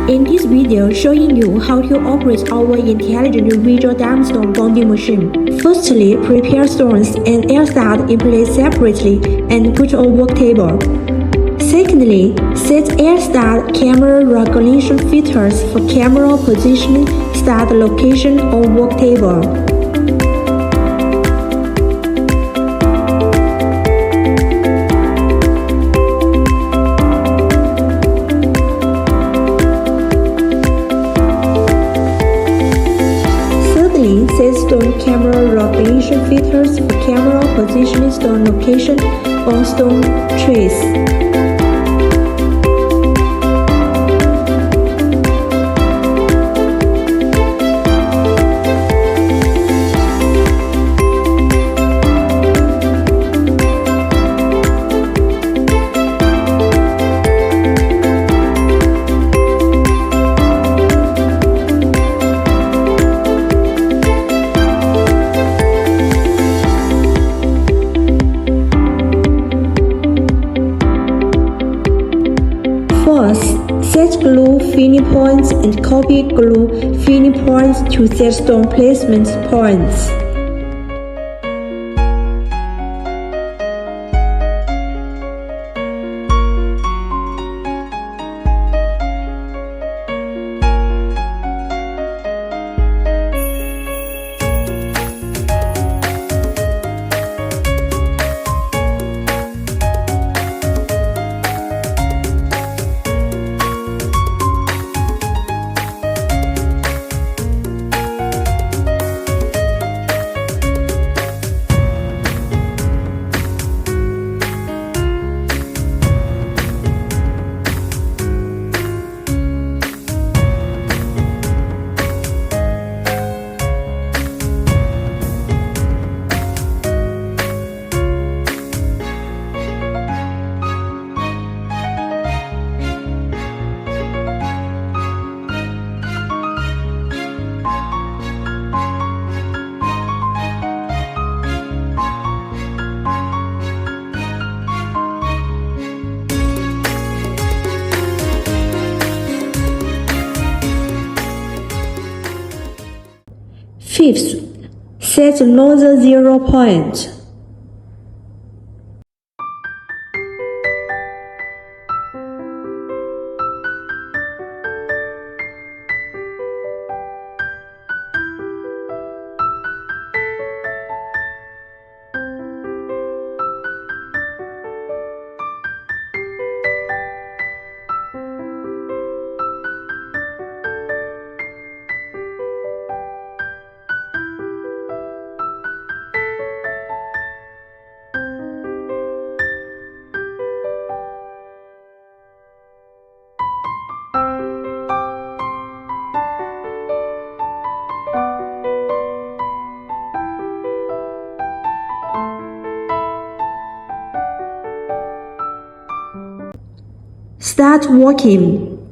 In this video, showing you how to operate our intelligent visual GEMSTONE bonding machine. Firstly, prepare stones and air stud in place separately and put on worktable. Secondly, set air stud camera regulation filters for camera positioning, stud location on worktable. Set stone camera regulation filters for camera positioning stone location on stone trace. First, set glue finish points and copy glue finish points to set stone placement points. Fifth, set nozzle 0 point. Start working.